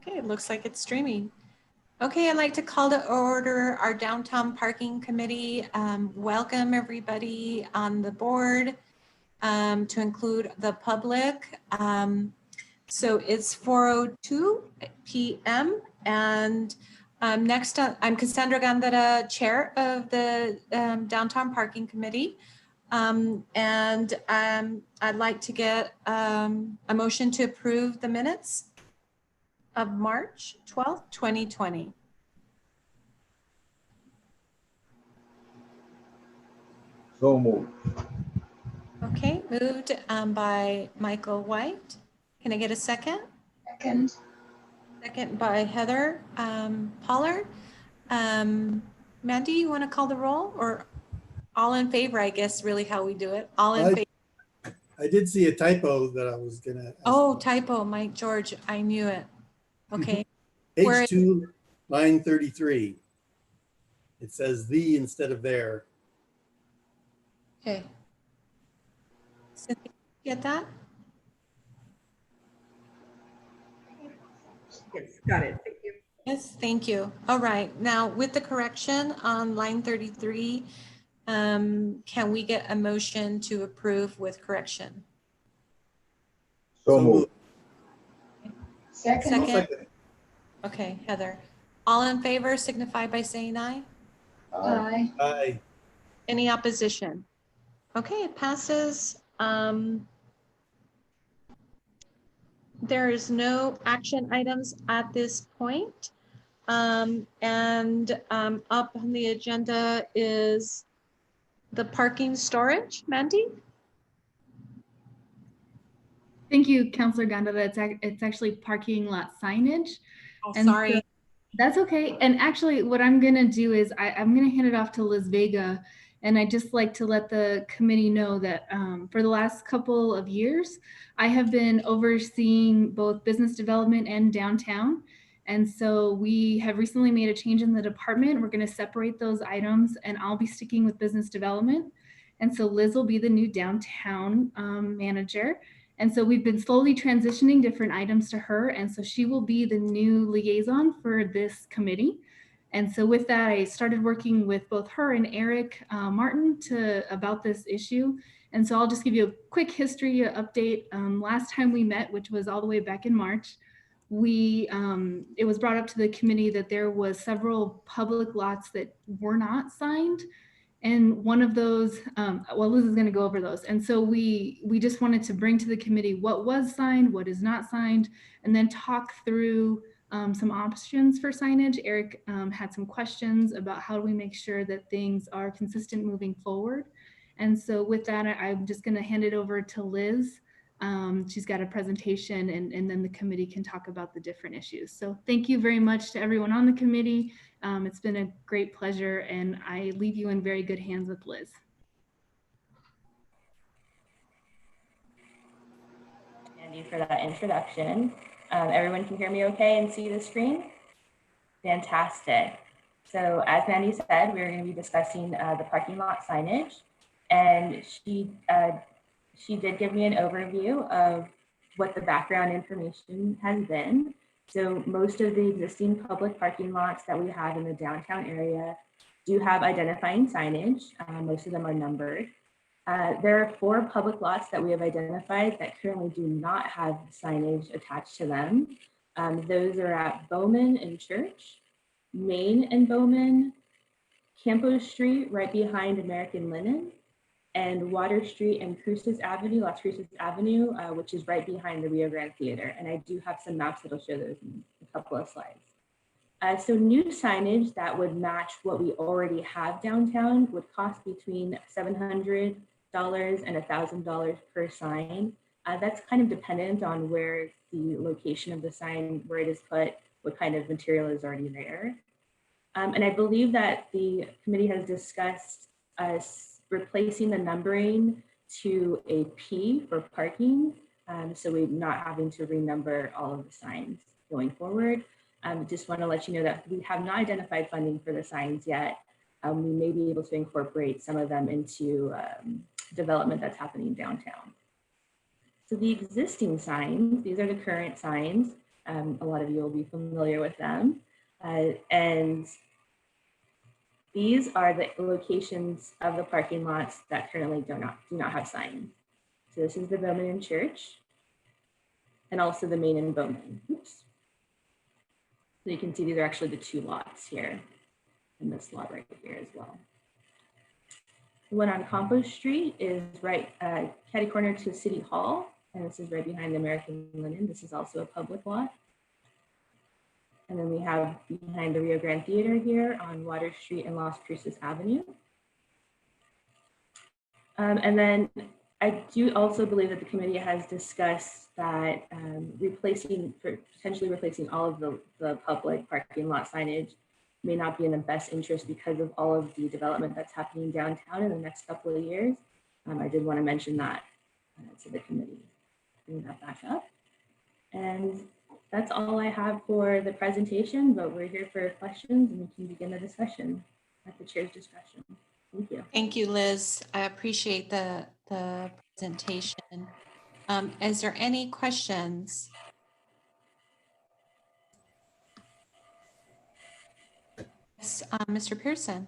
Okay, it looks like it's streaming. Okay, I'd like to call to order our Downtown Parking Committee. Welcome everybody on the board, to include the public. So it's 4:02 p.m. and next up, I'm Cassandra Gandara, Chair of the Downtown Parking Committee. I'd like to get a motion to approve the minutes of March 12th, 2020. So moved. Okay, moved by Michael White. Can I get a second? Second. Second by Heather Pollard. Mandy, you want to call the roll, or all in favor, I guess, really how we do it? All in favor. I did see a typo that I was gonna. Oh, typo, Mike George, I knew it. Okay. Page 2, line 33. It says the instead of there. Okay. Cynthia, get that? Yes, got it. Thank you. Yes, thank you. All right, now with the correction on line 33, can we get a motion to approve with correction? So moved. Second. Second. Okay, Heather. All in favor signify by saying aye. Aye. Aye. Any opposition? Okay, it passes. There is no action items at this point. Up on the agenda is the parking storage. Mandy? Thank you, Councilor Gandara. It's actually parking lot signage. Oh, And sorry. so that's okay. And actually what I'm gonna do is I'm gonna hand it off to Liz Vega. And I'd just like to let the committee know that for the last couple of years, I have been overseeing both business development and downtown. And so we have recently made a change in the department. We're gonna separate those items and I'll be sticking with business development. And so Liz will be the new downtown manager. And so we've been slowly transitioning different items to her. And so she will be the new liaison for this committee. And so with that, I started working with both her and Eric Martin about this issue. And so I'll just give you a quick history update. Last time we met, which was all the way back in March, it was brought up to the committee that there was several public lots that were not signed. And one of those, well, Liz is going to go over those. And so we just wanted to bring to the committee what was signed, what is not signed, and then talk through some options for signage. Eric had some questions about how do we make sure that things are consistent moving forward. And so with that, I'm just going to hand it over to Liz. She's got a presentation and then the committee can talk about the different issues. So thank you very much to everyone on the committee. It's been a great pleasure and I leave you in very good hands with Liz. Thank you for that introduction. Everyone can hear me okay and see the screen? Fantastic. So as Mandy said, we're going to be discussing the parking lot signage, and she did give me an overview of what the background information has been. So most of the existing public parking lots that we have in the downtown area do have identifying signage. Most of them are numbered. There are 4 public lots that we have identified that currently do not have signage attached to them. Those are at Bowman and Church, Main and Bowman, CAMPO Street right behind American Linen, and Water Street and Cruces Avenue, Las Cruces Avenue, which is right behind the Rio Grande Theater. And I do have some maps that'll show those in a couple of slides. So new signage that would match what we already have downtown would cost between $700 and $1,000 per sign. That's kind of dependent on where the location of the sign, where it is put, what kind of material is already there. And I believe that the committee has discussed us replacing the numbering to a P for parking. So we're not having to renumber all of the signs going forward. Just want to let you know that we have not identified funding for the signs yet. We may be able to incorporate some of them into development that's happening downtown. So the existing signs, these are the current signs. A lot of you will be familiar with them. And these are the locations of the parking lots that currently do not have signs. So this is the Bowman Church and also the Main and Bowman. Oops. So you can see these are actually the two lots here and this lot right here as well. The one on CAMPO Street is right catty corner to City Hall. And this is right behind the American Linen. This is also a public lot. And then we have behind the Rio Grande Theater here on Water Street and Las Cruces Avenue. And then I do also believe that the committee has discussed that potentially replacing all of the public parking lot signage may not be in the best interest because of all of the development that's happening downtown in the next couple of years. I did want to mention that to the committee. Bring that back up. And that's all I have for the presentation, but we're here for questions and we can begin the discussion at the chair's discretion. Thank you. Thank you, Liz. I appreciate the presentation. Is there any questions? Yes, Mr. Pearson.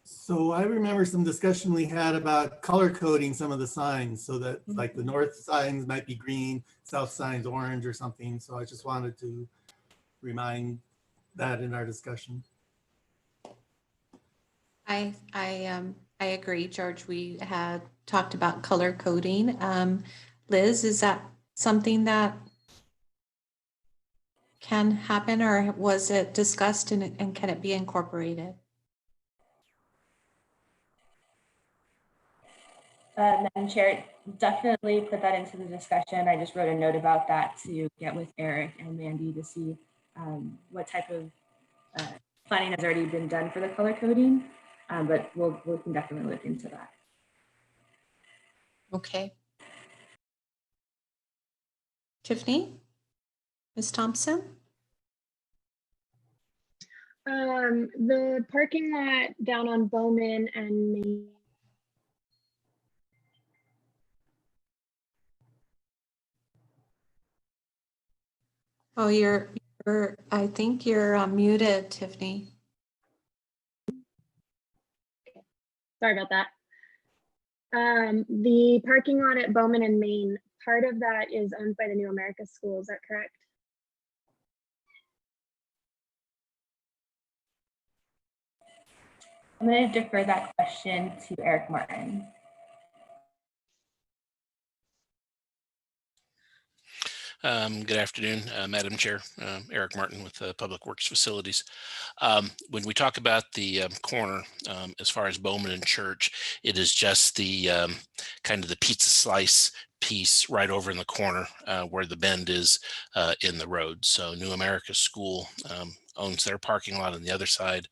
So I remember some discussion we had about color coding some of the signs so that like the north signs might be green, south signs orange or something. So I just wanted to remind that in our discussion. I agree, George. We had talked about color coding. Liz, is that something that can happen, or was it discussed and can it be incorporated? Madam Chair, definitely put that into the discussion. I just wrote a note about that to get with Eric and Mandy to see what type of planning has already been done for the color coding, but we can definitely look into that. Okay. Tiffany? Ms. Thompson? The parking lot down on Bowman and Main. Oh, I think you're muted, Tiffany. Sorry about that. The parking lot at Bowman and Main, part of that is owned by the New America School, is that correct? I'm going to defer that question to Eric Martin. Good afternoon, Madam Chair. Eric Martin with Public Works Facilities. When we talk about the corner, as far as Bowman and Church, it is just the kind of the pizza slice piece right over in the corner where the bend is in the road. So New America School owns their parking lot on the other side.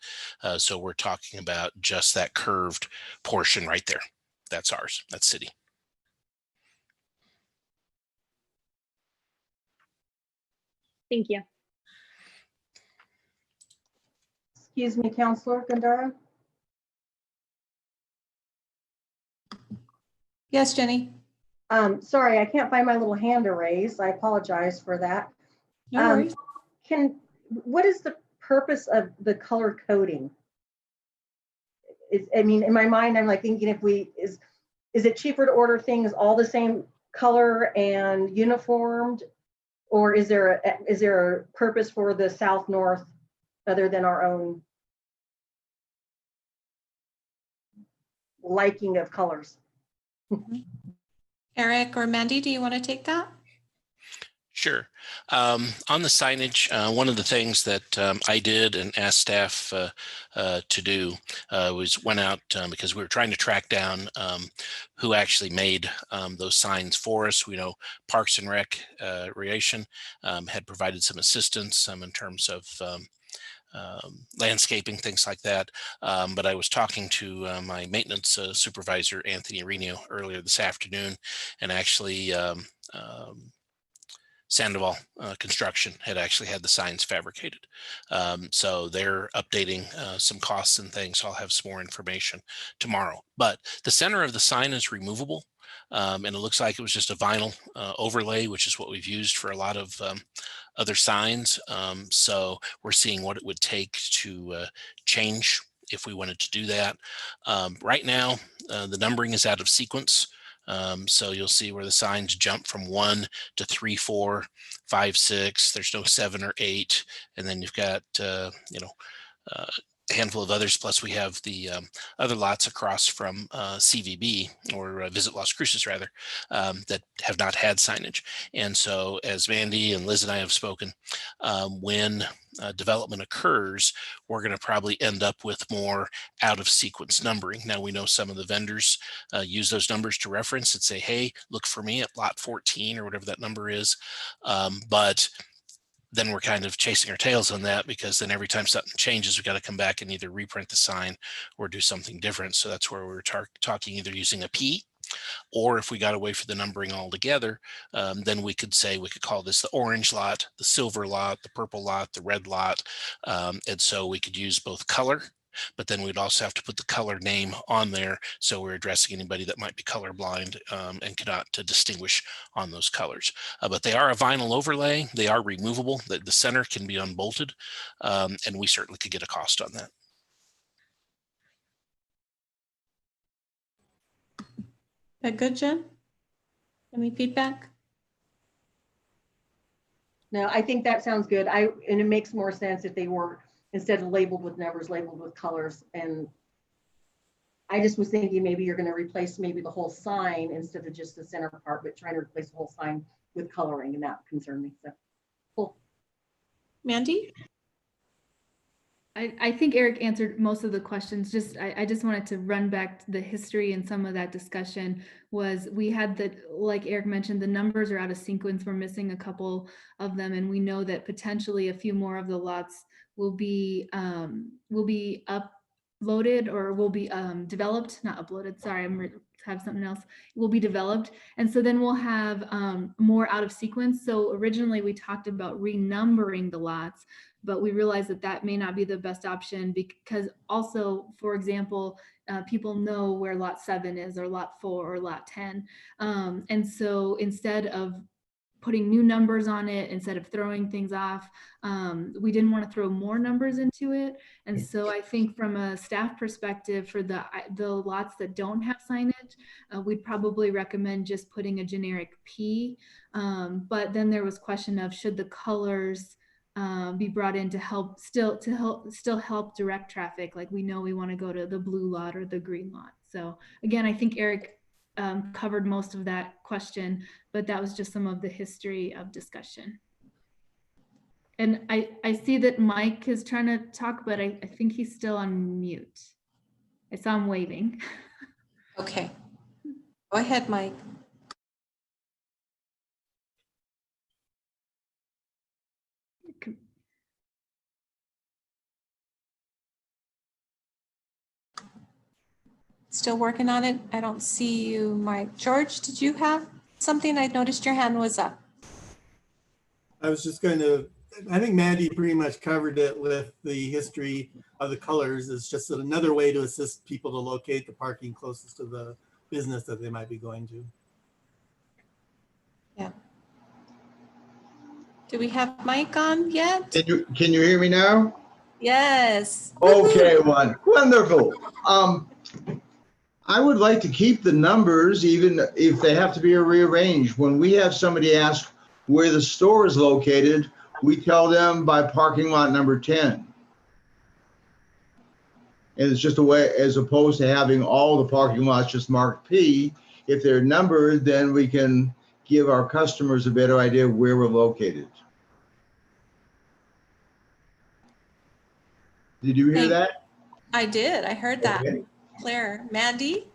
So we're talking about just that curved portion right there. That's ours. That's city. Thank you. Excuse me, Councilor Gandara. Yes, Jenny. Sorry, I can't find my little hand to raise. I apologize for that. No worries. What is the purpose of the color coding? I mean, in my mind, I'm like thinking is it cheaper to order things all the same color and uniformed? Or is there a purpose for the south-north other than our own liking of colors? Eric or Mandy, do you want to take that? Sure. On the signage, one of the things that I did and asked staff to do was went out because we were trying to track down who actually made those signs for us. We know Parks and Recreation had provided some assistance in terms of landscaping, things like that. But I was talking to my maintenance supervisor, Anthony Reno, earlier this afternoon, and actually Sandoval Construction had actually had the signs fabricated. So they're updating some costs and things. So I'll have some more information tomorrow. But the center of the sign is removable. And it looks like it was just a vinyl overlay, which is what we've used for a lot of other signs. So we're seeing what it would take to change if we wanted to do that. Right now, the numbering is out of sequence. So you'll see where the signs jump from 1 to 3, 4, 5, 6. There's no 7 or 8. And then you've got, a handful of others. Plus we have the other lots across from CVB or Visit Las Cruces rather, that have not had signage. And so as Mandy and Liz and I have spoken, when development occurs, we're going to probably end up with more out of sequence numbering. Now we know some of the vendors use those numbers to reference and say, hey, look for me at lot 14 or whatever that number is. But then we're kind of chasing our tails on that, because then every time something changes, we got to come back and either reprint the sign or do something different. So that's where we're talking either using a P, or if we got away from the numbering altogether, then we could say we could call this the orange lot, the silver lot, the purple lot, the red lot. And so we could use both color, but then we'd also have to put the color name on there. So we're addressing anybody that might be colorblind and cannot distinguish on those colors. But they are a vinyl overlay. They are removable. The center can be unbolted, and we certainly could get a cost on that. That good, Jen? Any feedback? No, I think that sounds good. And it makes more sense if they were, instead of labeled with numbers, labeled with colors. And I just was thinking maybe you're going to replace maybe the whole sign instead of just the center part, but trying to replace the whole sign with coloring, and that concerned me. So cool. Mandy? I think Eric answered most of the questions. I just wanted to run back to the history, and some of that discussion was we had like Eric mentioned, the numbers are out of sequence. We're missing a couple of them, and we know that potentially a few more of the lots will be uploaded, or will be developed, not uploaded. Sorry, have something else. Will be developed, and so then we'll have more out of sequence. So originally we talked about renumbering the lots, but we realized that that may not be the best option, because also, for example, people know where lot 7 is, or lot 4, or lot 10. And so instead of putting new numbers on it, instead of throwing things off, we didn't want to throw more numbers into it. And so I think from a staff perspective, for the lots that don't have signage, we'd probably recommend just putting a generic P. But then there was question of, should the colors be brought in to help still help direct traffic? Like, we know we want to go to the blue lot or the green lot. So again, I think Eric covered most of that question, but that was just some of the history of discussion. And I see that Mike is trying to talk, but I think he's still on mute. I saw him waving. Okay. Go ahead, Mike. Still working on it. I don't see you, Mike. George, did you have something? I noticed your hand was up. I was just going to, I think Mandy pretty much covered it with the history of the colors. It's just another way to assist people to locate the parking closest to the business that they might be going to. Yeah. Do we have Mike on yet? Can you hear me now? Yes. Okay, wonderful. I would like to keep the numbers, even if they have to be rearranged. When we have somebody ask where the store is located, we tell them by parking lot number 10. And it's just a way, as opposed to having all the parking lots just marked P. If they're numbered, then we can give our customers a better idea of where we're located. Did you hear that? I did. I heard that. Okay. Claire. Mandy?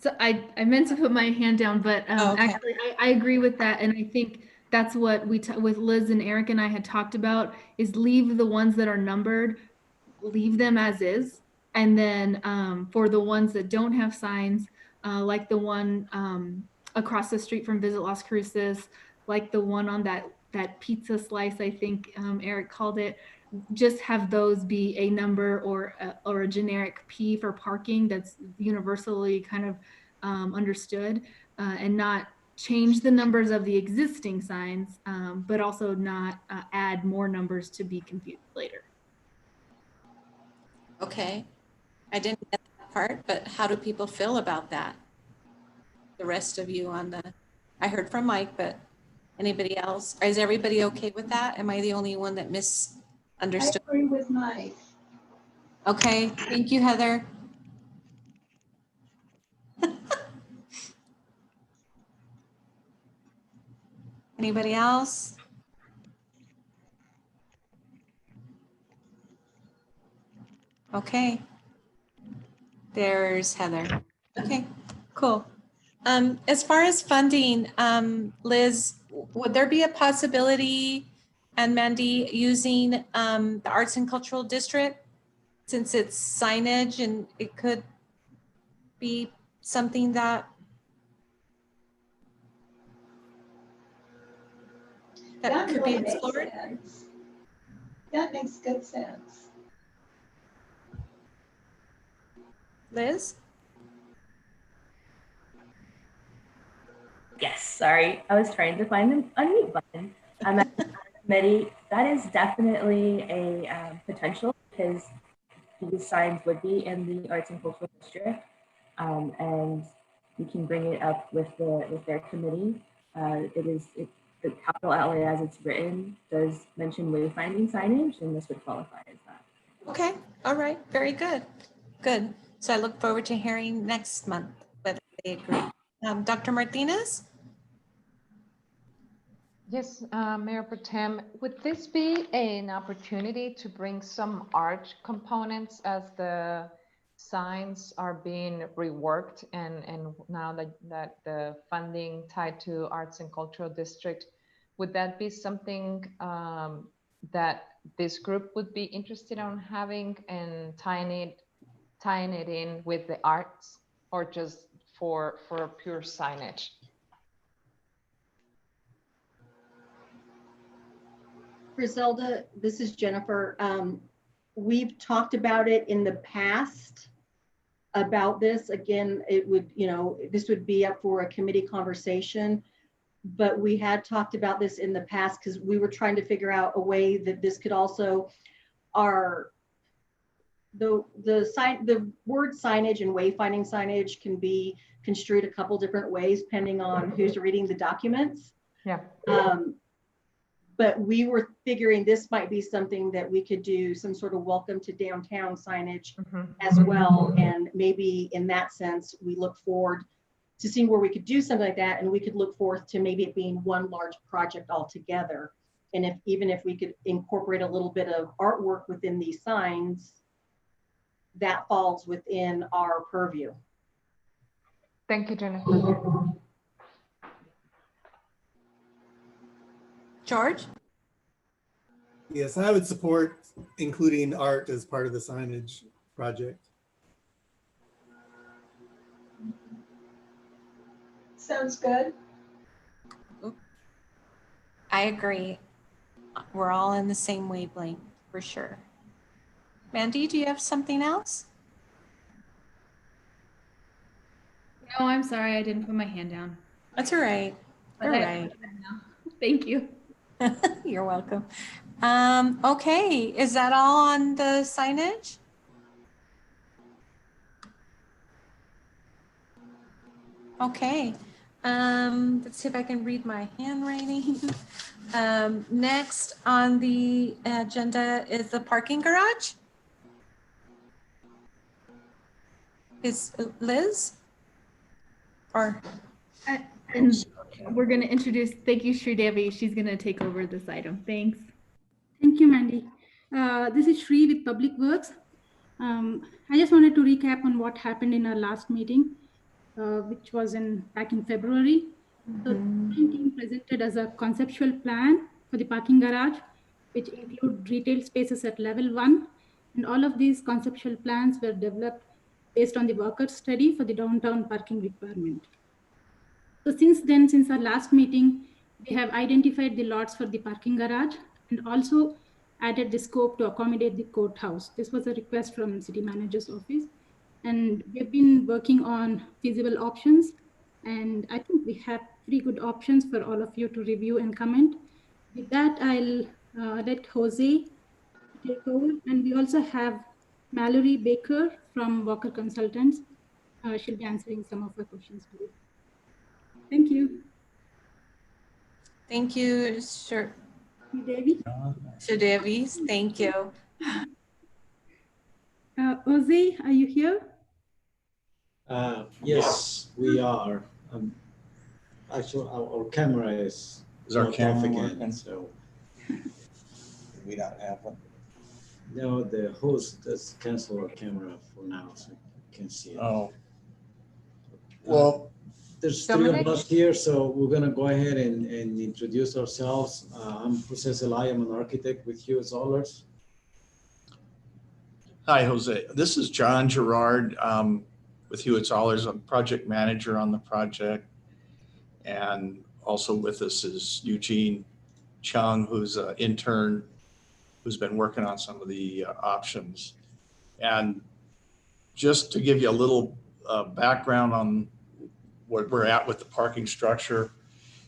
So I meant to put my hand down, but okay. Actually I agree with that. And I think that's what with Liz and Eric and I had talked about, is leave the ones that are numbered, leave them as is. And then for the ones that don't have signs, like the one across the street from Visit Las Cruces, like the one on that pizza slice, I think Eric called it, just have those be a number or a generic P for parking that's universally kind of understood, and not change the numbers of the existing signs, but also not add more numbers to be confused later. Okay, I didn't get that part, but how do people feel about that? The rest of you on the, I heard from Mike, but anybody else? Is everybody okay with that? Am I the only one that I misunderstood? agree with Mike. Okay, thank you, Heather. Anybody else? Okay. There's Heather. Okay, cool. As far as funding, Liz, would there be a possibility, and Mandy, using the Arts and Cultural District, since it's signage and it could be something that That could be really makes explored? sense. That makes good sense. Liz? Yes, sorry. I was trying to find the unmute button. At the committee, that is definitely a potential, because these signs would be in the Arts and Cultural District, and we can bring it up with their committee. The capital outlay as it's written does mention wayfinding signage, and this would qualify as that. Okay, all right, very good. Good. So I look forward to hearing next month whether they agree. Dr. Martinez? Yes, Mayor Pro Tem, would this be an opportunity to bring some art components as the signs are being reworked, and now that the funding tied to Arts and Cultural District, would that be something that this group would be interested in having and tying it in with the arts, or just for pure signage? Griselda, this is Jennifer. We've talked about it in the past about this. Again, it would, this would be up for a committee conversation, but we had talked about this in the past because we were trying to figure out a way that this could also, the word signage and wayfinding signage can be construed a couple different ways depending on who's reading the documents. Yeah. But we were figuring this might be something that we could do some sort of welcome to downtown signage as well. And maybe in that sense, we look forward to seeing where we could do something like that. And we could look forward to maybe it being one large project altogether. And even if we could incorporate a little bit of artwork within these signs, that falls within our purview. Thank you, Jennifer. George? Yes, I would support including art as part of the signage project. Sounds good. I agree. We're all in the same wavelength for sure. Mandy, do you have something else? No, I'm sorry, I didn't put my hand down. That's all right. All right. Thank you. You're welcome. Okay, is that all on the signage? Okay, let's see if I can read my handwriting. Next on the agenda is the parking garage. Is Liz? Or? And we're going to introduce, thank you, Sridevi. She's going to take over this item. Thanks. Thank you, Mandy. This is Shri with Public Works. I just wanted to recap on what happened in our last meeting, which was back in February. So the team presented as a conceptual plan for the parking garage, which include retail spaces at level 1. And all of these conceptual plans were developed based on the worker study for the downtown parking requirement. So since then, since our last meeting, We have identified the lots for the parking garage and also added the scope to accommodate the courthouse. This was a request from city manager's office. And we've been working on feasible options. And I think we have 3 good options for all of you to review and comment. With that, I'll let Jose take over. And we also have Mallory Baker from Walker Consultants. She'll be answering some of our questions today. Thank you. Thank you, Sir Devi. Davies. Thank you. Jose, are you here? Yes, we are. Actually, our camera is our not camera off again, working? so We don't have one. no, the host has canceled our camera for now, so you can see it. Oh. Well, There's Dominic? 3 of us here, so we're gonna go ahead and introduce ourselves. I'm Jose Zelaya, I'm an architect with Hughes Allers. hi, Jose. This is John Gerard with Hewitt Allers. I'm project manager on the project. And also with us is Eugene Chung, who's an intern who's been working on some of the options. And just to give you a little background on where we're at with the parking structure,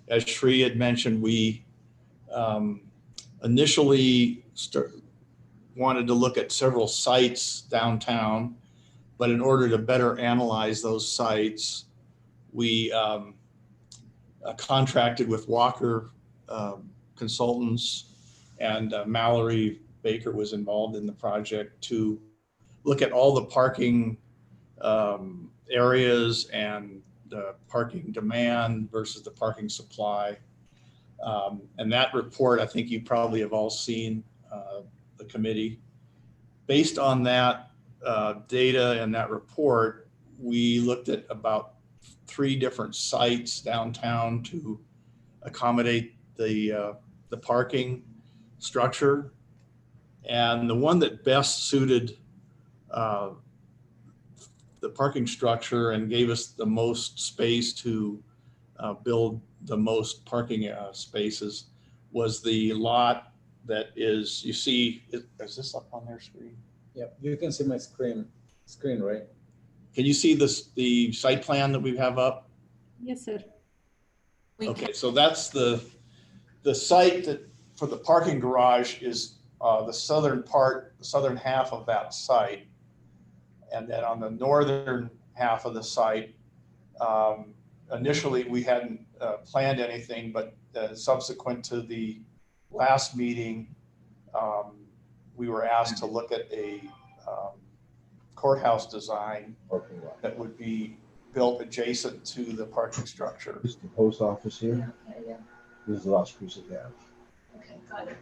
as Shri had mentioned, we initially wanted to look at several sites downtown, but in order to better analyze those sites, we contracted with Walker Consultants, and Mallory Baker was involved in the project to look at all the parking areas and the parking demand versus the parking supply. And that report, I think you probably have all seen, the committee. Based on that data and that report, we looked at about 3 different sites downtown to accommodate the parking structure. And the one that best suited the parking structure and gave us the most space to build the most parking spaces was the lot that is, you see, is this up on their screen? Yep, you can see my screen, right? Can you see this, the site plan that we have up? Yes, sir. Okay, so that's the site that for the parking garage is the southern part, the southern half of that site. And then on the northern half of the site, initially we hadn't planned anything, but subsequent to the last meeting, we were asked to look at a courthouse design that would be built adjacent to the parking structure. This is the post office here. Yeah. This is Las Cruces Ave. Okay, got it.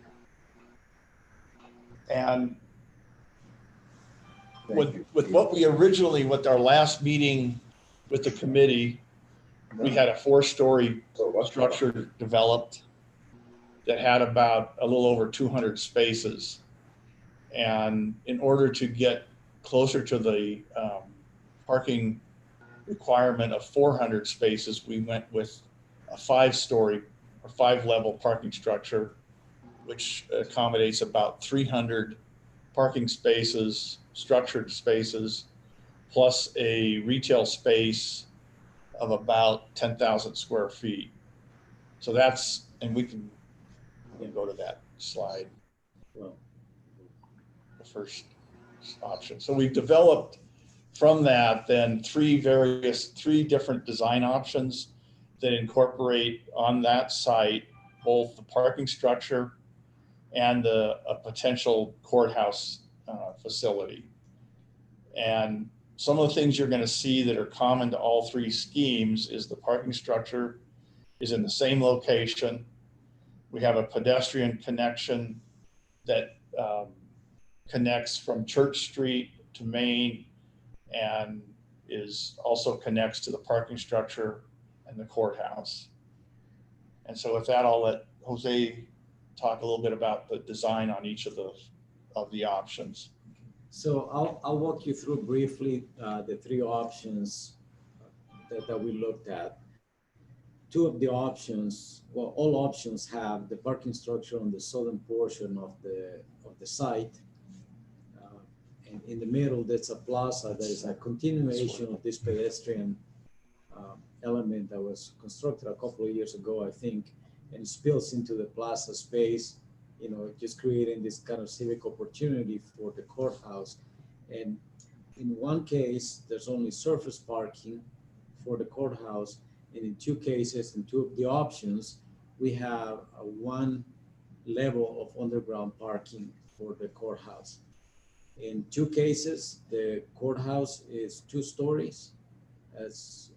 And with what we originally, with our last meeting with the committee, we had a 4-story structure developed that had about a little over 200 spaces. And in order to get closer to the parking requirement of 400 spaces, we went with a 5-story or 5-level parking structure, which accommodates about 300 parking spaces, structured spaces, plus a retail space of about 10,000 square feet. So that's, and we can go to that slide. Well, the first option. So we've developed from that then 3 different design options that incorporate on that site both the parking structure and a potential courthouse facility. And some of the things you're going to see that are common to all 3 schemes is the parking structure is in the same location. We have a pedestrian connection that connects from Church Street to Main and is also connects to the parking structure and the courthouse. And so with that, I'll let Jose talk a little bit about the design on each of the options. So I'll walk you through briefly the 3 options that we looked at. two of the options, well, all options have the parking structure on the southern portion of the site. And in the middle, that's a plaza that is a continuation of this pedestrian element that was constructed a couple of years ago, I think, and spills into the plaza space, you know, just creating this kind of civic opportunity for the courthouse. And in one case, there's only surface parking for the courthouse. And in two cases, in two of the options, we have a one level of underground parking for the courthouse. In two cases, the courthouse is 2 stories. As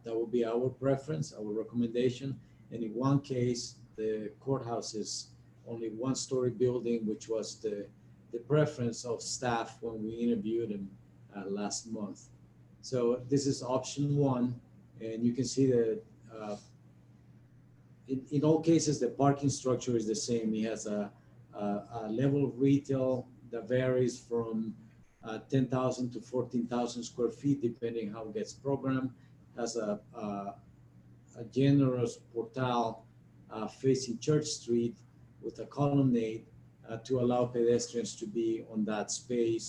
that would be our preference, our recommendation. And in one case, the courthouse is only 1-story building, which was the preference of staff when we interviewed them last month. So this is option 1, and you can see that in all cases, the parking structure is the same. It has a level of retail that varies from 10,000 to 14,000 square feet, depending how it gets programmed. Has a generous portal facing Church Street with a colonnade to allow pedestrians to be on that space,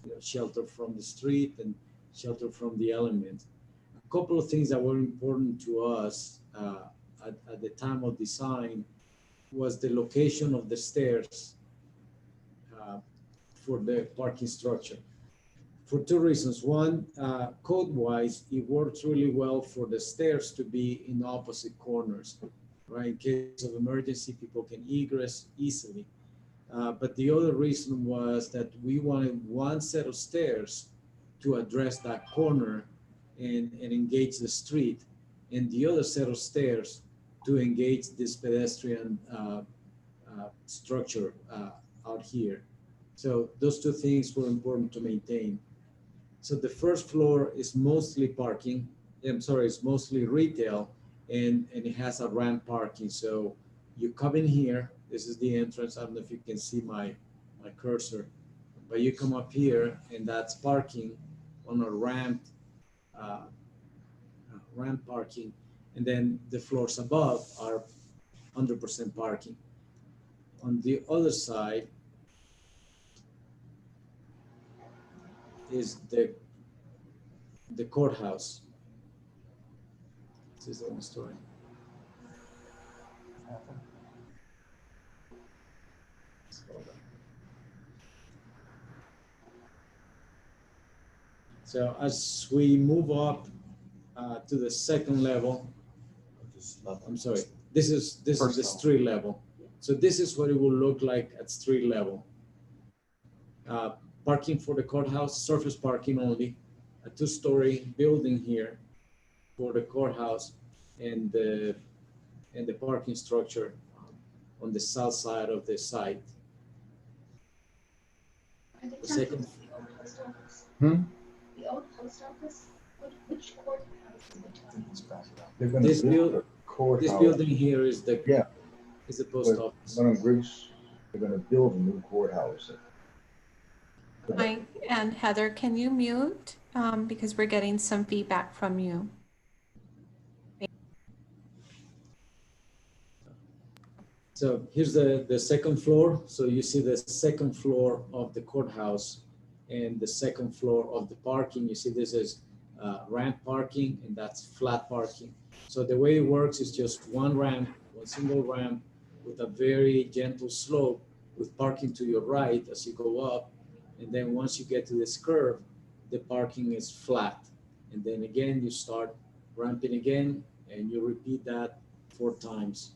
you know, sheltered from the street and sheltered from the element. A couple of things that were important to us at the time of design was the location of the stairs for the parking structure. For 2 reasons. One, code-wise, it works really well for the stairs to be in opposite corners, right? In case of emergency, people can egress easily. But the other reason was that we wanted one set of stairs to address that corner and engage the street, and the other set of stairs to engage this pedestrian structure out here. So those 2 things were important to maintain. So the first floor is mostly parking. I'm sorry, it's mostly retail, and it has a ramp parking. So you come in here. This is the entrance. I don't know if you can see my cursor, but you come up here, and that's parking on a ramp parking, and then the floors above are 100% parking. On the other side is the courthouse. This is the one story. So as we move up to the second level, I'm sorry, this is the street level. So this is what it will look like at street level. Parking for the courthouse, surface parking only, a 2-story building here for the courthouse, and the parking structure on the south side of the site. The second. The old post office? Which courthouse is it? This building here is the post office. They're going to build a new courthouse. Mike and Heather, can you mute? Because we're getting some feedback from you. So here's the second floor. So you see the second floor of the courthouse and the second floor of the parking. You see this is ramp parking, and that's flat parking. So the way it works is just one single ramp with a very gentle slope with parking to your right as you go up. And then once you get to this curve, the parking is flat. And then again, you start ramping again, and you repeat that 4 times.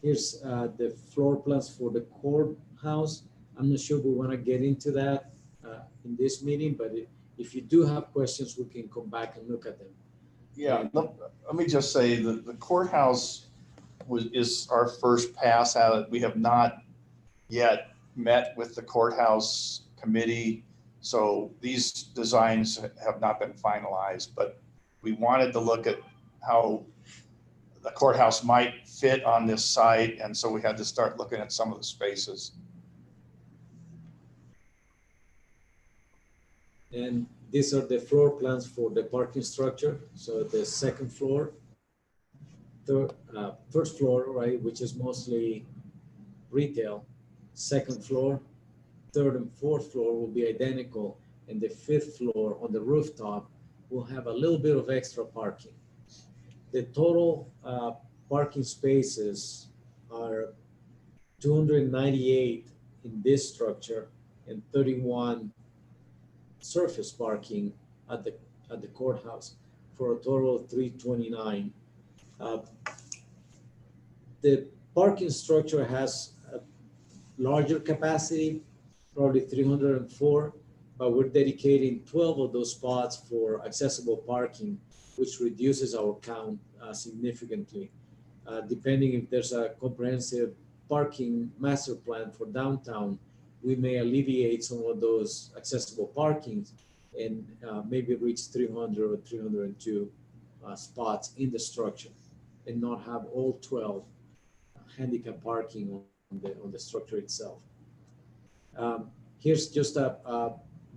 Here's the floor plans for the courthouse. I'm not sure we want to get into that in this meeting, but if you do have questions, we can come back and look at them. Yeah, let me just say that the courthouse is our first pass at it. We have not yet met with the courthouse committee, so these designs have not been finalized, but we wanted to look at how the courthouse might fit on this site, and so we had to start looking at some of the spaces. And These are the floor plans for the parking structure. So the second floor, first floor, right, which is mostly retail. Second floor, third and fourth floor will be identical, and the fifth floor on the rooftop will have a little bit of extra parking. The total parking spaces are 298 in this structure and 31 surface parking at the courthouse for a total of 329. The parking structure has a larger capacity, probably 304, but we're dedicating 12 of those spots for accessible parking, which reduces our count significantly. Depending if there's a comprehensive parking master plan for downtown, we may alleviate some of those accessible parkings and maybe reach 300 or 302 spots in the structure and not have all 12 handicap parking on the structure itself. Here's just a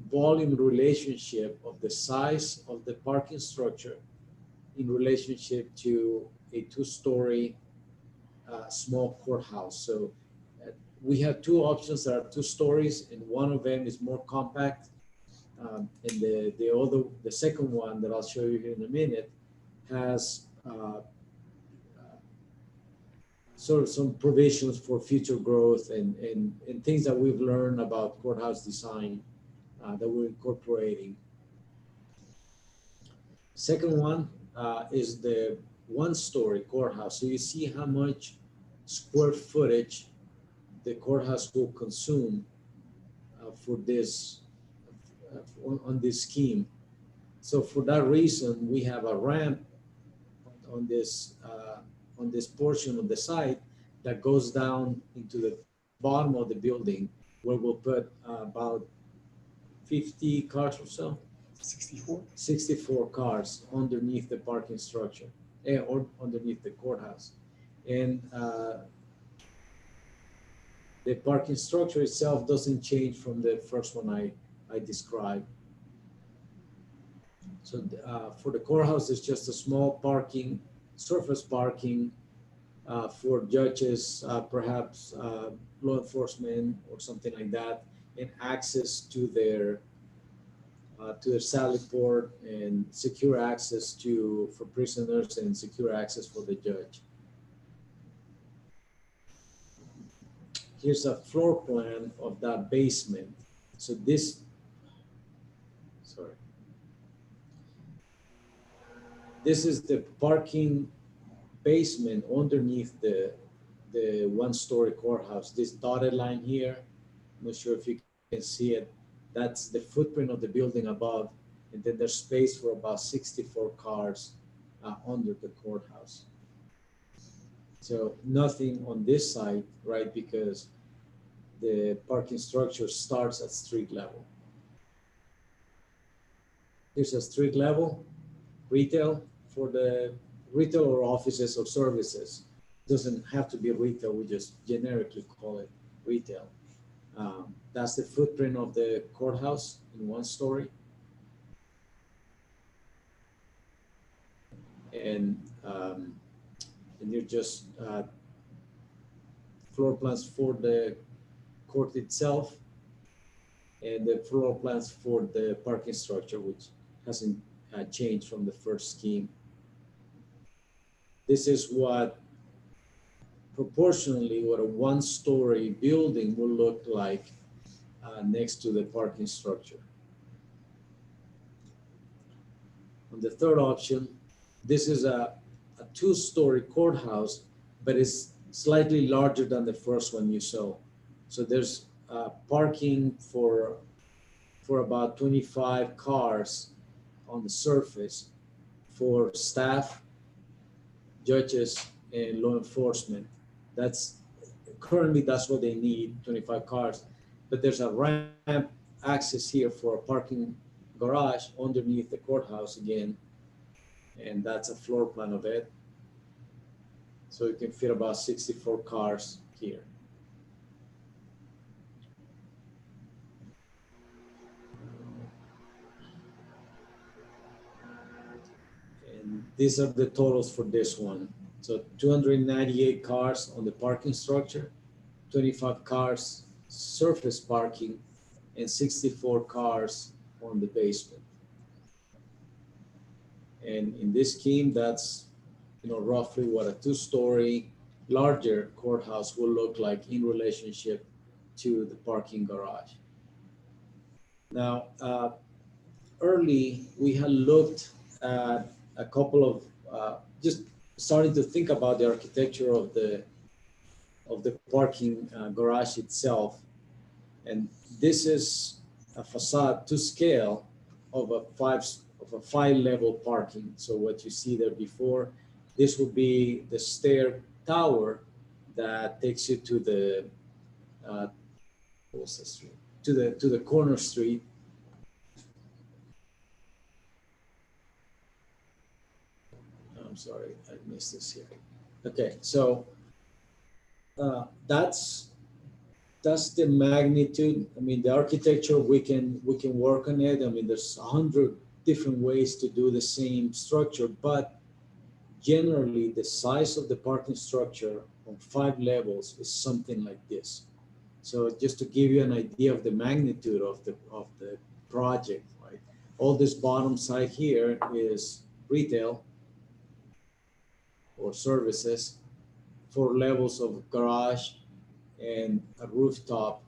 volume relationship of the size of the parking structure in relationship to a two-story small courthouse. So we have two options that are 2 stories, and one of them is more compact. And the second one that I'll show you here in a minute has sort of some provisions for future growth and things that we've learned about courthouse design that we're incorporating. Second one is the 1-story courthouse. So you see how much square footage the courthouse will consume for this on this scheme. So for that reason, we have a ramp on this portion of the site that goes down into the bottom of the building, where we'll put about 50 cars or so. 64 cars underneath the parking structure, or underneath the courthouse. And the parking structure itself doesn't change from the first one I described. So for the courthouse, it's just a small parking, surface parking for judges, perhaps law enforcement or something like that, and access to their sally port and secure access for prisoners and secure access for the judge. Here's a floor plan of that basement. So this is the parking basement underneath the 1-story courthouse. This dotted line here, I'm not sure if you can see it. That's the footprint of the building above, and then there's space for about 64 cars under the courthouse. So nothing on this side, right? Because the parking structure starts at street level. Here's a street level retail for the retail or offices or services. Doesn't have to be retail, we just generically call it retail. That's the footprint of the courthouse in 1 story. And you're just floor plans for the court itself and the floor plans for the parking structure, which hasn't changed from the first scheme. This is what proportionally what a 1-story building will look like next to the parking structure. On the third option, this is a 2-story courthouse, but it's slightly larger than the first one you saw. So there's parking for about 25 cars on the surface for staff, judges, and law enforcement. That's what they need, 25 cars. But there's a ramp access here for a parking garage underneath the courthouse again. And that's a floor plan of it. So you can fit about 64 cars here. these are the totals for this one. So 298 cars on the parking structure, 25 cars surface parking, and 64 cars on the basement. And in this scheme, that's roughly what a two-story larger courthouse will look like in relationship to the parking garage. Now, early we had looked at a couple of just starting to think about the architecture of the parking garage itself, and this is a facade to scale of a five level parking. So what you see there before, this would be the stair tower that takes you to the what's the street? To the corner street. I'm sorry, I missed this here. Okay, so that's the magnitude. I mean, the architecture, we can work on it. I mean, there's 100 different ways to do the same structure, but generally the size of the parking structure on 5 levels is something like this. So just to give you an idea of the magnitude of the project, right? All this bottom side here is retail or services, 4 levels of garage, and a rooftop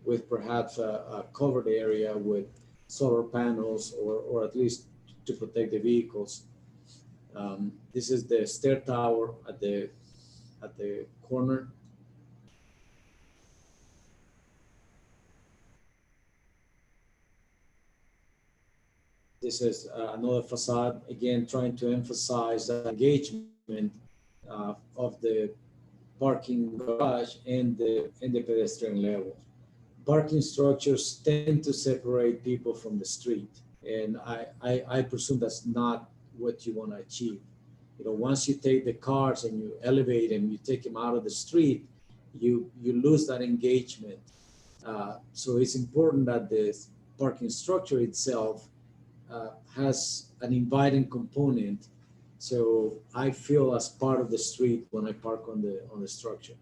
with perhaps a covered area with solar panels or at least to protect the vehicles. This is the stair tower at the corner. This is another facade, again, trying to emphasize the engagement of the parking garage and the pedestrian level. Parking structures tend to separate people from the street, and I presume that's not what you want to achieve. Once you take the cars and you elevate them, you take them out of the street, you lose that engagement. So it's important that the parking structure itself has an inviting component, so I feel as part of the street when I park on the structure.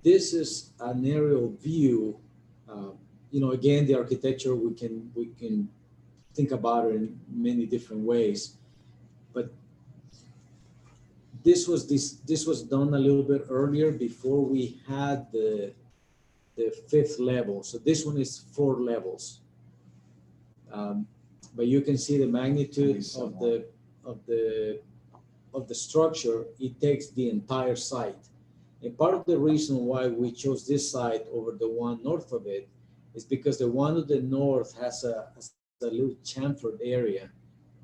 This is an aerial view. Again, the architecture, we can think about it in many different ways, but this was done a little bit earlier before we had the 5th level. So this one is 4 levels. But you can see the magnitude of the structure. It takes the entire site. And part of the reason why we chose this site over the one north of it is because the one to the north has a little chamfered area.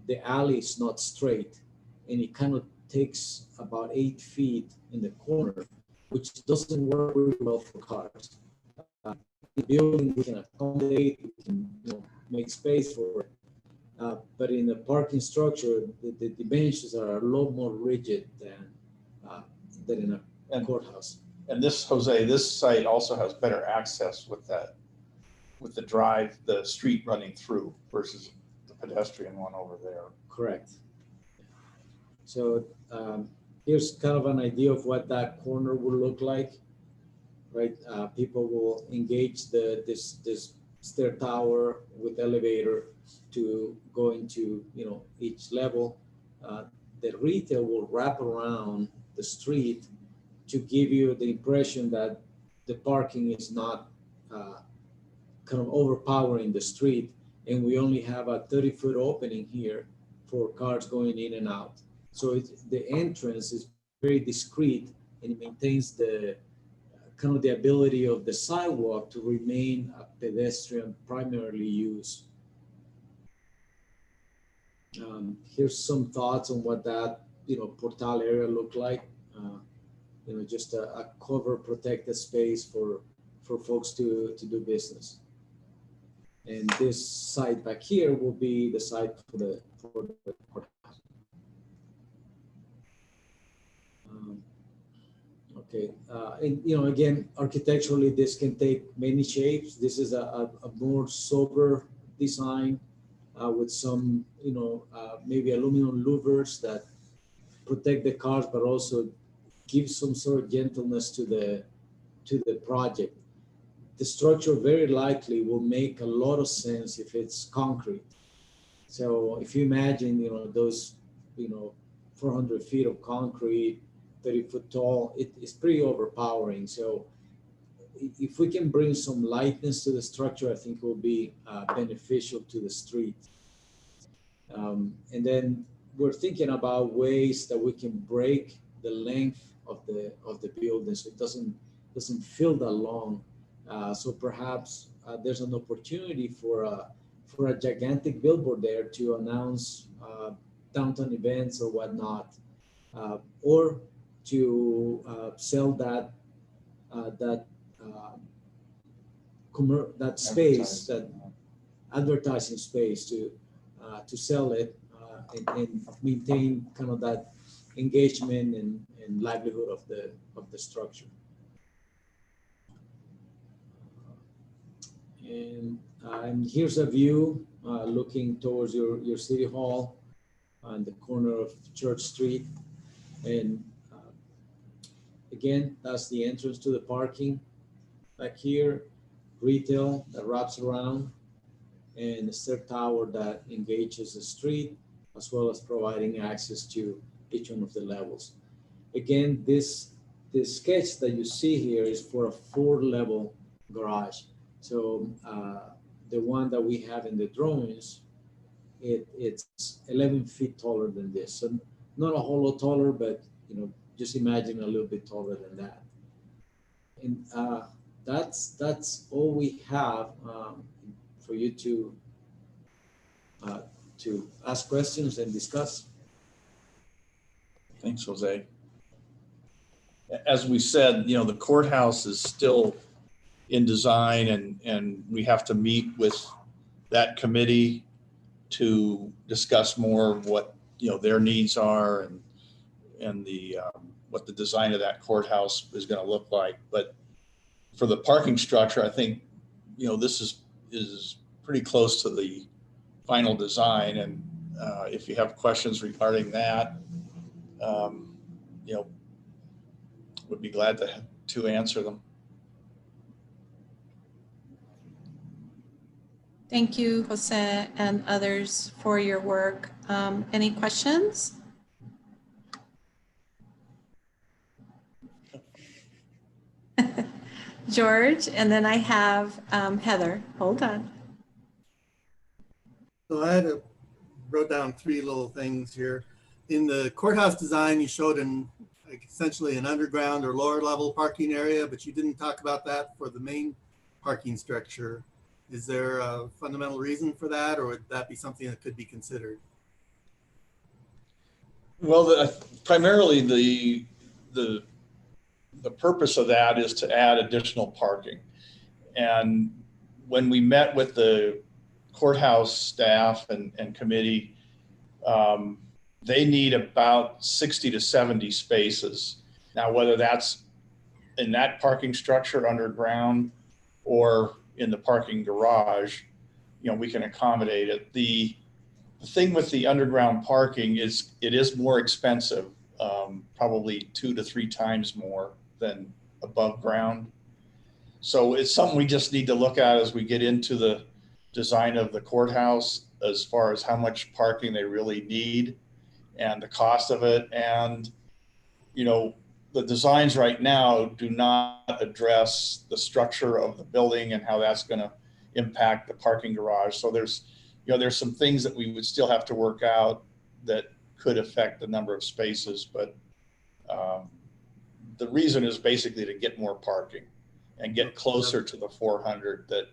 The alley is not straight, and it kind of takes about 8 feet in the corner, which doesn't work really well for cars. The building, we can accommodate, we can make space for it. But in the parking structure, the dimensions are a lot more rigid than in a courthouse. And this, Jose, this site also has better access with the drive, the street running through versus the pedestrian one over there. Correct. So here's kind of an idea of what that corner will look like, right? People will engage this stair tower with elevator to go into each level. The retail will wrap around the street to give you the impression that the parking is not kind of overpowering the street, and we only have a 30-foot opening here for cars going in and out. So the entrance is very discreet, and it maintains the kind of the ability of the sidewalk to remain a pedestrian primarily use. Here's some thoughts on what that portal area look like. Just a cover protected space for folks to do business. And this site back here will be the site for the courthouse. Okay, and again, architecturally, this can take many shapes. This is a more sober design. with some, maybe aluminum louvers that protect the cars, but also give some sort of gentleness to the project. The structure very likely will make a lot of sense if it's concrete. So if you imagine, those, 400 feet of concrete, 30 foot tall, it's pretty overpowering. So if we can bring some lightness to the structure, I think it will be beneficial to the street. And then we're thinking about ways that we can break the length of the building so it doesn't feel that long. So perhaps there's an opportunity for a gigantic billboard there to announce downtown events or whatnot, or to sell that space, that advertising space to sell it and maintain kind of that engagement and livelihood of the structure. And here's a view looking towards your city hall on the corner of Church Street. And again, that's the entrance to the parking. Back here, retail that wraps around, and the stair tower that engages the street, as well as providing access to each one of the levels. Again, this sketch that you see here is for a 4-level garage. So the one that we have in the drawings, it's 11 feet taller than this. So not a whole lot taller, but just imagine a little bit taller than that. And that's all we have for you to ask questions and discuss. Thanks, Jose. As we said, the courthouse is still in design, and we have to meet with that committee to discuss more what their needs are and the what the design of that courthouse is going to look like. But for the parking structure, I think this is pretty close to the final design, and if you have questions regarding that, would be glad to answer them. Thank you, Jose, and others for your work. Any questions? George, and then I have Heather. Hold on. So I wrote down 3 little things here. In the courthouse design, you showed essentially an underground or lower level parking area, but you didn't talk about that for the main parking structure. Is there a fundamental reason for that, or would that be something that could be considered? Well, primarily the purpose of that is to add additional parking. And when we met with the courthouse staff and committee, they need about 60 to 70 spaces. Now, whether that's in that parking structure underground or in the parking garage, we can accommodate it. The thing with the underground parking is it is more expensive, probably 2 to 3 times more than above ground. So it's something we just need to look at as we get into the design of the courthouse, as far as how much parking they really need and the cost of it. And, the designs right now do not address the structure of the building and how that's going to impact the parking garage. So there's some things that we would still have to work out that could affect the number of spaces, but the reason is basically to get more parking and get closer to the 400 that.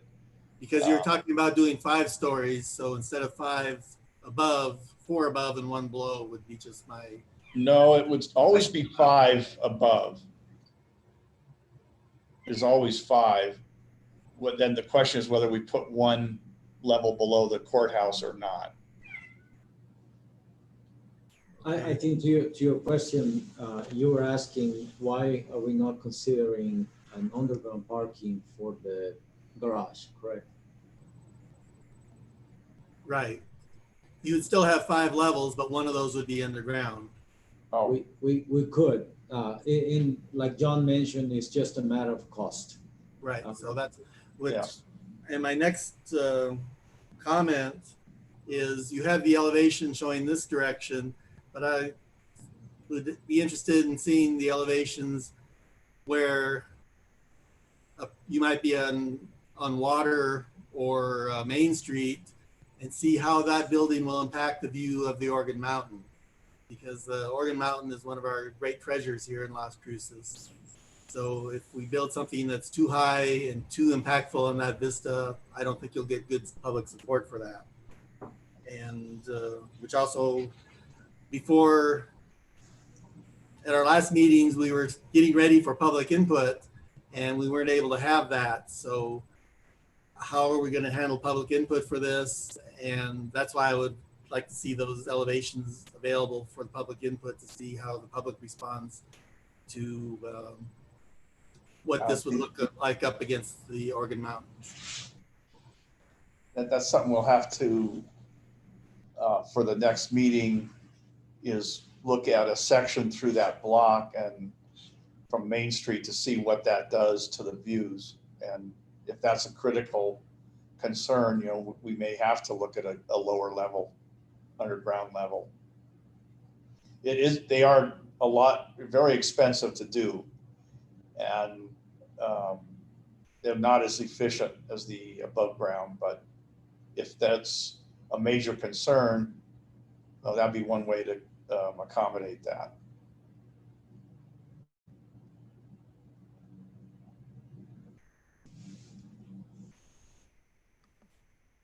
Because you're talking about doing 5 stories, so instead of 5 above, 4 above and 1 below would be just my. No, it would always be 5 above. There's always 5. Then the question is whether we put 1 level below the courthouse or not. I think to your question, you were asking why are we not considering an underground parking for the garage, correct? Right. you would still have 5 levels, but one of those would be underground. Oh, We could, in, like John mentioned, it's just a matter of cost. Right, so that's, which, Yeah. and my next comment is you have the elevation showing this direction, but I would be interested in seeing the elevations where you might be on Water or Main Street, and see how that building will impact the view of the Organ Mountain. Because the Organ Mountain is one of our great treasures here in Las Cruces. So if we build something that's too high and too impactful on that vista, I don't think you'll get good public support for that. And which also, before, at our last meetings, we were getting ready for public input and we weren't able to have that. So how are we going to handle public input for this? And that's why I would like to see those elevations available for the public input to see how the public responds to what this would look like up against the Organ Mountains. That's something we'll have to, for the next meeting, is look at a section through that block and from Main Street to see what that does to the views. And if that's a critical concern, you know, we may have to look at a lower level, underground level. They are very expensive to do. And they're not as efficient as the above ground, but if that's a major concern, that'd be one way to accommodate that.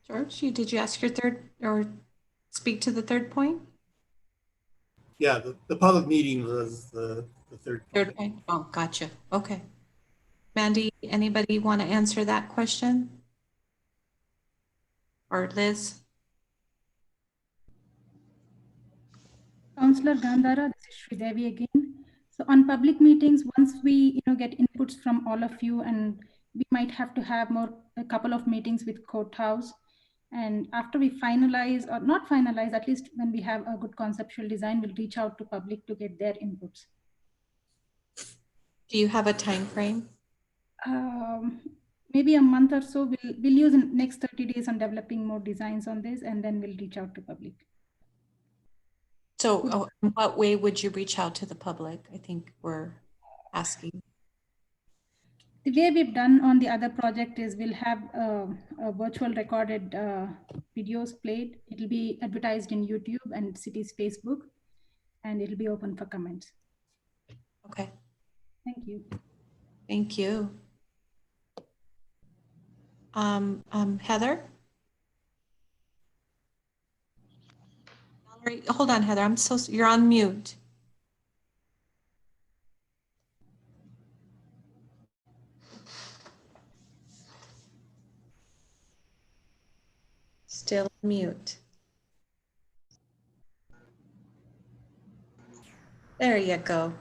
George, did you ask your third or speak to the third point? Yeah, the public meeting was the third point. Third point. Oh, gotcha. Okay. Mandy, anybody want to answer that question? Or Liz? Councillor Gandhara, this is Sridevi again. So on public meetings, once we get inputs from all of you, and we might have to have a couple of meetings with courthouse. And after we finalize or not finalize, at least when we have a good conceptual design, we'll reach out to public to get their inputs. Do you have a time frame? Maybe a month or so. We'll use the next 30 days on developing more designs on this, and then we'll reach out to public. So in what way would you reach out to the public? I think we're asking. The way we've done on the other project is we'll have a virtual recorded videos played. It'll be advertised in YouTube and City's Facebook, and it'll be open for comments. Okay. Thank you. Thank you. Heather? Valerie, hold on, Heather. You're on mute. Still mute. There you go.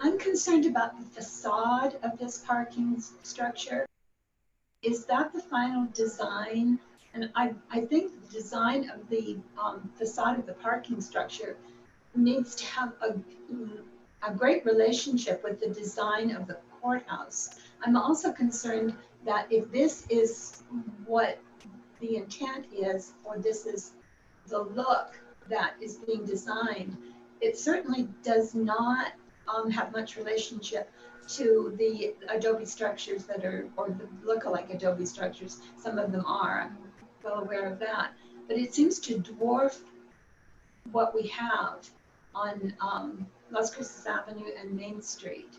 I'm concerned about the facade of this parking structure. Is that the final design? And I think the design of the facade of the parking structure needs to have a great relationship with the design of the courthouse. I'm also concerned that if this is what the intent is, or this is the look that is being designed, it certainly does not have much relationship to the adobe structures that are, or the look-alike adobe structures. Some of them are, I'm well aware of that, but it seems to dwarf what we have on Las Cruces Avenue and Main Street.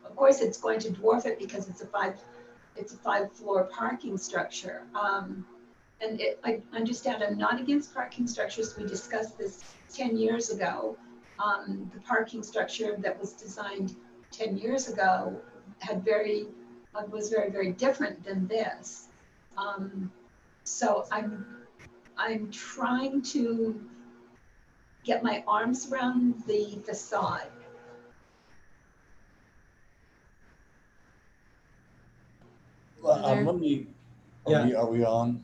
Of course, it's going to dwarf it because it's a five-floor parking structure. And I understand I'm not against parking structures. We discussed this 10 years ago. The parking structure that was designed 10 years ago was very, very different than this. So I'm trying to get my arms around the facade. Let me Are we on?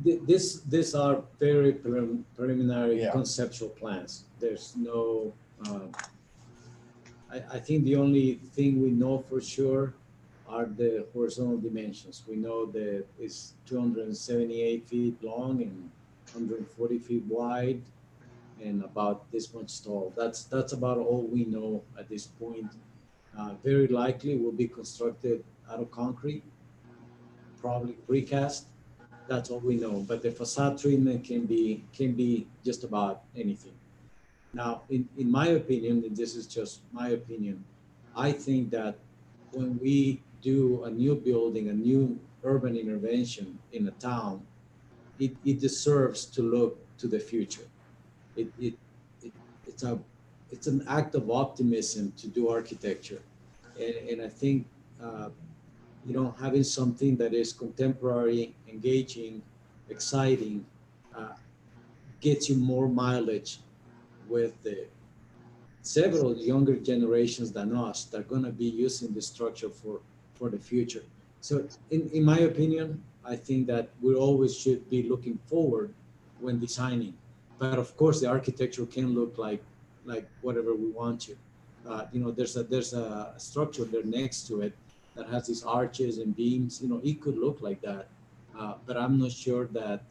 These are very preliminary Yeah. conceptual plans. There's no, I think the only thing we know for sure are the horizontal dimensions. We know that it's 278 feet long and 140 feet wide and about this much tall. That's about all we know at this point. Very likely will be constructed out of concrete, probably precast. That's all we know. But the facade treatment can be just about anything. Now, in my opinion, and this is just my opinion, I think that when we do a new building, a new urban intervention in a town, it deserves to look to the future. It, it, it it's an act of optimism to do architecture, and I think having something that is contemporary, engaging, exciting, uh, gets you more mileage with the several younger generations than us that are going to be using the structure for the future. So in my opinion, I think that we always should be looking forward when designing. But of course, the architecture can look like whatever we want to. There's a structure there next to it that has these arches and beams. It could look like that, but I'm not sure that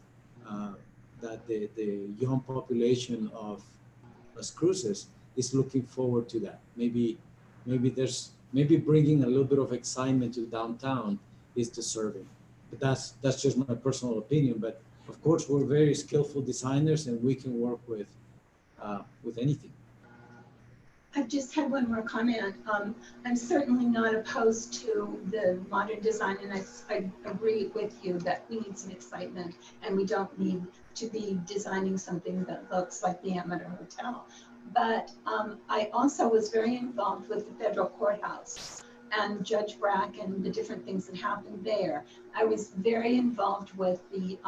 the young population of Las Cruces is looking forward to that. Maybe bringing a little bit of excitement to downtown is deserving. But that's just my personal opinion. But of course, we're very skillful designers, and we can work with anything. I just had one more comment. I'm certainly not opposed to the modern design, and I agree with you that we need some excitement, and we don't need to be designing something that looks like the Amador Hotel. But I also was very involved with the federal courthouse and Judge Brack and the different things that happened there. I was very involved with the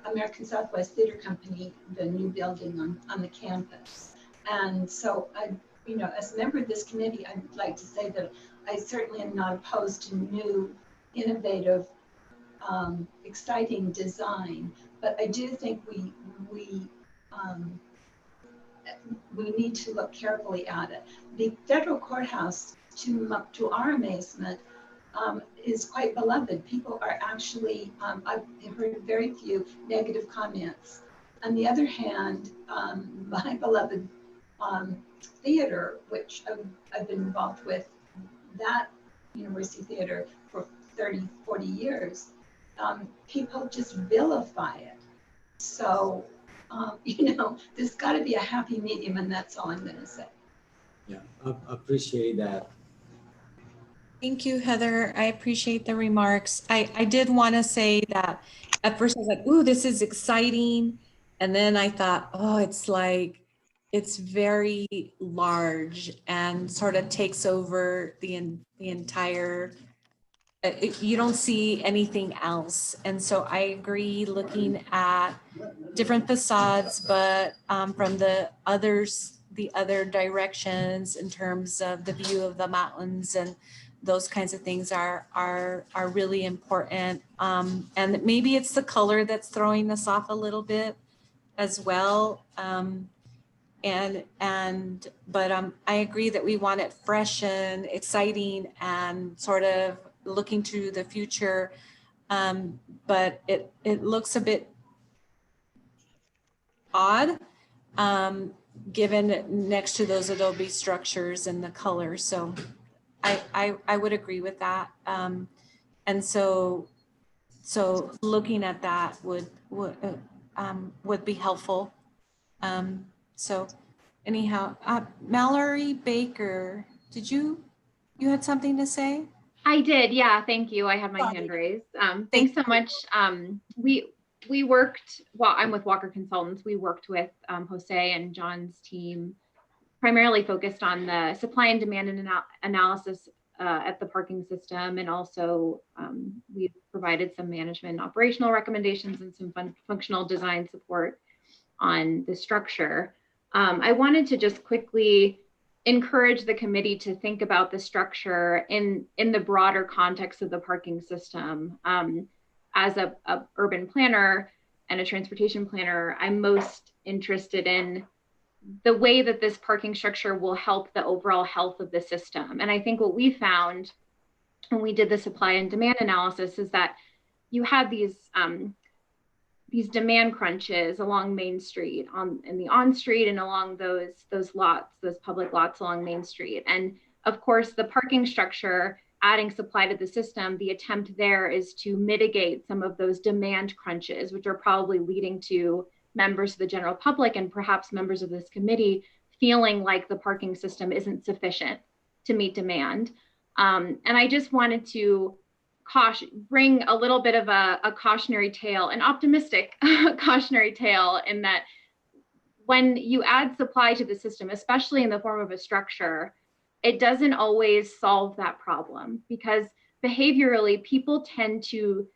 American Southwest Theater Company, the new building on the campus. And so as a member of this committee, I'd like to say that I certainly am not opposed to new, innovative, exciting design, but I do think we need to look carefully at it. The federal courthouse, to our amazement, is quite beloved. People are actually, I've heard very few negative comments. On the other hand, my beloved theater, which I've been involved with, that university theater for 30, 40 years, people just vilify it. So, there's got to be a happy medium, and that's all I'm going to say. Yeah, I appreciate that. Thank you, Heather. I appreciate the remarks. I did want to say that at first I was like, ooh, this is exciting. And then I thought, oh, it's very large and sort of takes over the entire, you don't see anything else. And so I agree, looking at different facades, but from the other directions in terms of the view of the mountains and those kinds of things are really important. And maybe it's the color that's throwing us off a little bit as well. But I agree that we want it fresh and exciting and sort of looking to the future. But it looks a bit odd, given next to those adobe structures and the color. So I would agree with that. And so looking at that would be helpful. So anyhow, Mallory Baker, you had something to say? I did, yeah, thank you. I had my hand raised. Thanks so much. We worked, well, I'm with Walker Consultants. We worked with Jose and John's team, primarily focused on the supply and demand analysis at the parking system. And also we provided some management and operational recommendations and some functional design support on the structure. I wanted to just quickly encourage the committee to think about the structure in the broader context of the parking system. as a urban planner and a transportation planner, I'm most interested in the way that this parking structure will help the overall health of the system. And I think what we found when we did the supply and demand analysis is that you had these demand crunches along Main Street, in the on street and along those lots, those public lots along Main Street. And of course, the parking structure adding supply to the system, the attempt there is to mitigate some of those demand crunches, which are probably leading to members of the general public and perhaps members of this committee feeling like the parking system isn't sufficient to meet demand. And I just wanted to bring a little bit of a cautionary tale, an optimistic cautionary tale, in that when you add supply to the system, especially in the form of a structure, it doesn't always solve that problem, because behaviorally people tend to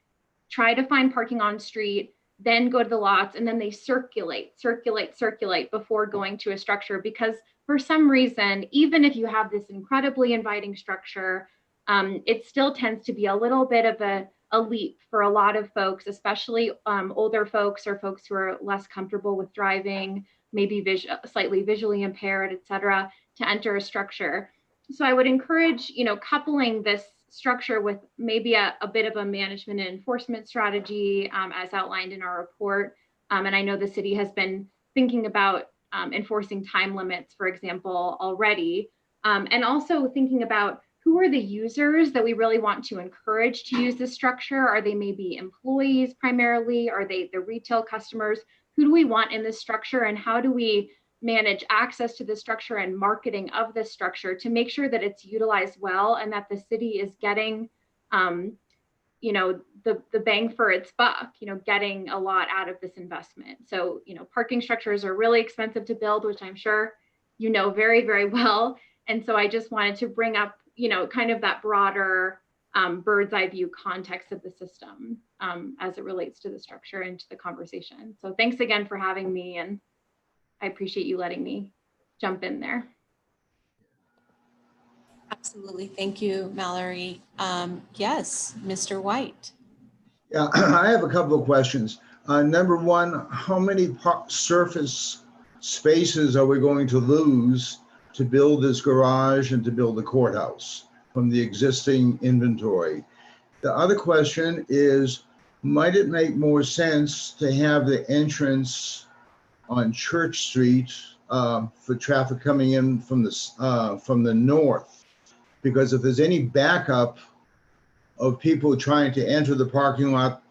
try to find parking on street, then go to the lots, and then they circulate before going to a structure, because for some reason, even if you have this incredibly inviting structure, it still tends to be a little bit of a leap for a lot of folks, especially older folks or folks who are less comfortable with driving, maybe slightly visually impaired, et cetera, to enter a structure. So I would encourage, coupling this structure with maybe a bit of a management and enforcement strategy, as outlined in our report. And I know the city has been thinking about enforcing time limits, for example, already. And also thinking about who are the users that we really want to encourage to use this structure. Are they maybe employees primarily? Are they the retail customers? Who do we want in this structure, and how do we manage access to the structure and marketing of this structure to make sure that it's utilized well and that the city is getting, the bang for its buck, getting a lot out of this investment. So, parking structures are really expensive to build, which I'm sure you know very, very well. And so I just wanted to bring up, kind of that broader bird's eye view context of the system as it relates to the structure and to the conversation. So thanks again for having me, and I appreciate you letting me jump in there. Absolutely. Thank you, Mallory. Yes, Mr. White. Yeah, I have a couple of questions. Number one, how many surface spaces are we going to lose to build this garage and to build the courthouse from the existing inventory? The other question is, might it make more sense to have the entrance on Church Street for traffic coming in from the north? Because if there's any backup of people trying to enter the parking lot,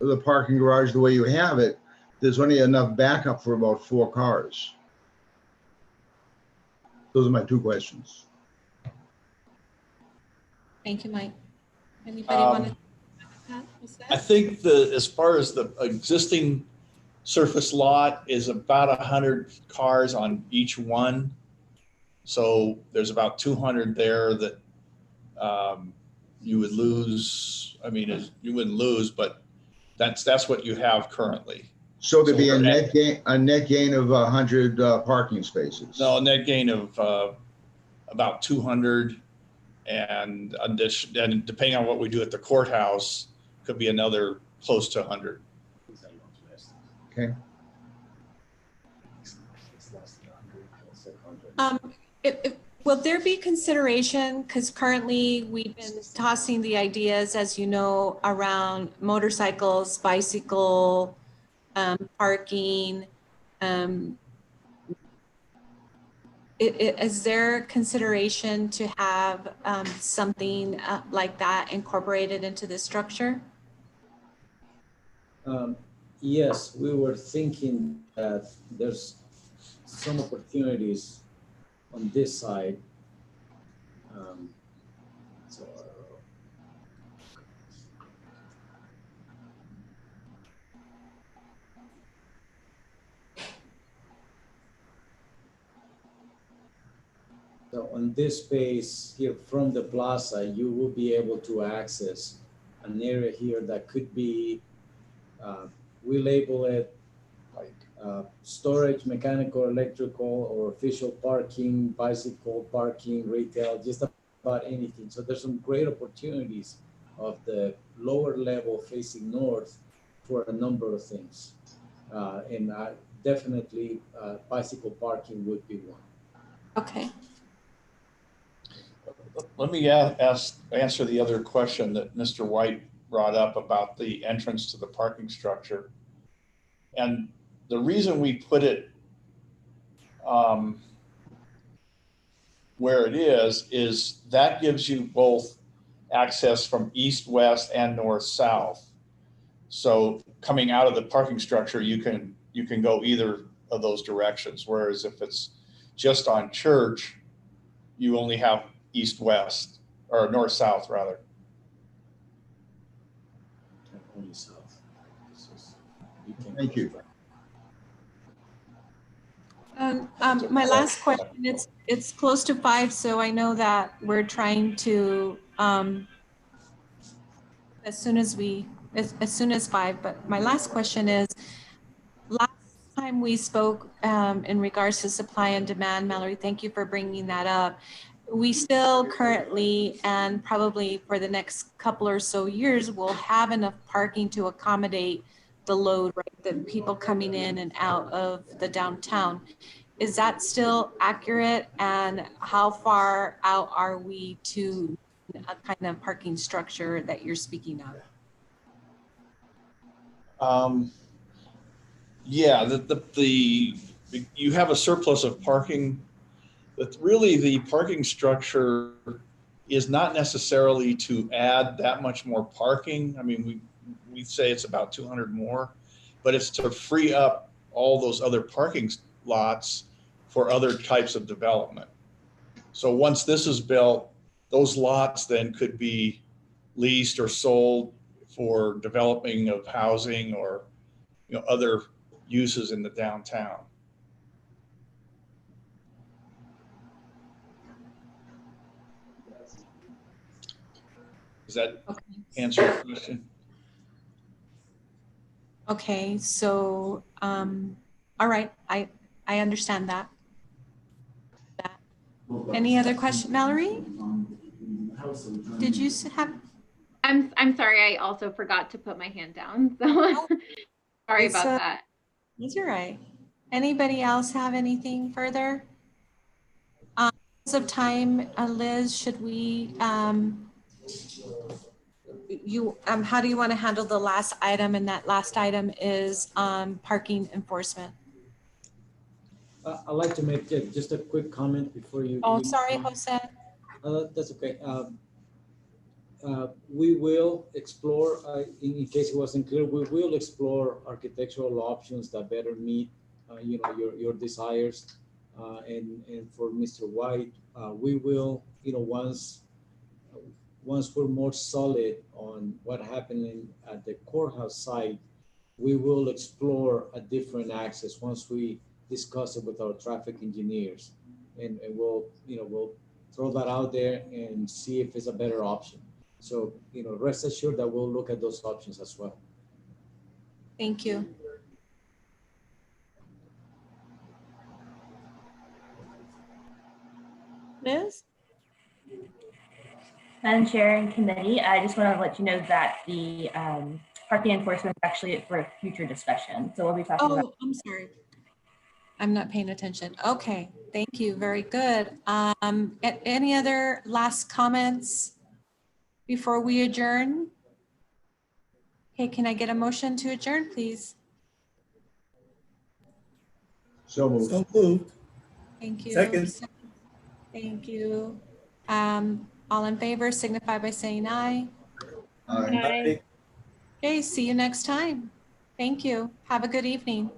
the parking garage the way you have it, there's only enough backup for about 4 cars. Those are my 2 questions. Thank you, Mike. Anybody want to? I think as far as the existing surface lot is about 100 cars on each one. So there's about 200 there that you would lose. I mean, you wouldn't lose, but that's what you have currently. So there'd be a net gain of 100 parking spaces. No, a net gain of about 200, and depending on what we do at the courthouse, could be another close to 100. Okay. Will there be consideration, because currently we've been tossing the ideas, as you know, around motorcycles, bicycle, parking. Is there consideration to have something like that incorporated into this structure? Yes, we were thinking that there's some opportunities on this side. So on this space here from the plaza, you will be able to access an area here that could be, we label it like storage, mechanical, electrical, or official parking, bicycle parking, retail, just about anything. So there's some great opportunities of the lower level facing north for a number of things. And definitely bicycle parking would be one. Okay. Let me answer the other question that Mr. White brought up about the entrance to the parking structure. And the reason we put it where it is that gives you both access from east, west, and north, south. So coming out of the parking structure, you can go either of those directions. Whereas if it's just on Church, you only have east, west, or north, south rather. Only south. Thank you. My last question, it's close to 5, so I know that we're trying to, as soon as 5, but my last question is, last time we spoke in regards to supply and demand, Mallory, thank you for bringing that up. We still currently, and probably for the next couple or so years, will have enough parking to accommodate the load, right? The people coming in and out of the downtown. Is that still accurate? And how far out are we to a kind of parking structure that you're speaking of? Yeah, you have a surplus of parking, but really the parking structure is not necessarily to add that much more parking. I mean, we say it's about 200 more, but it's to free up all those other parking lots for other types of development. So once this is built, those lots then could be leased or sold for developing of housing or other uses in the downtown. Does that answer your question? Okay, so all right, I understand that. Any other question, Mallory? Did you have? I'm sorry, I also forgot to put my hand down. So sorry about that. That's all right. Anybody else have anything further? Of time, Liz, should we how do you want to handle the last item? And that last item is parking enforcement. I'd like to make just a quick comment before you. Oh, sorry, Jose. That's okay. We will explore, in case it wasn't clear, we will explore architectural options that better meet, your desires. And for Mr. White, we will, once we're more solid on what happened at the courthouse site, we will explore a different access once we discuss it with our traffic engineers, and we'll throw that out there and see if it's a better option. So, rest assured that we'll look at those options as well. Thank you. Liz? Madam Chair and committee, I just want to let you know that the parking enforcement is actually for a future discussion. So we'll be talking about. Oh, I'm sorry. I'm not paying attention. Okay, thank you. Very good. Any other last comments before we adjourn? Okay, can I get a motion to adjourn, please? So moved. So moved. Thank you. Second. Thank you. All in favor signify by saying aye. Aye. Okay, see you next time. Thank you. Have a good evening.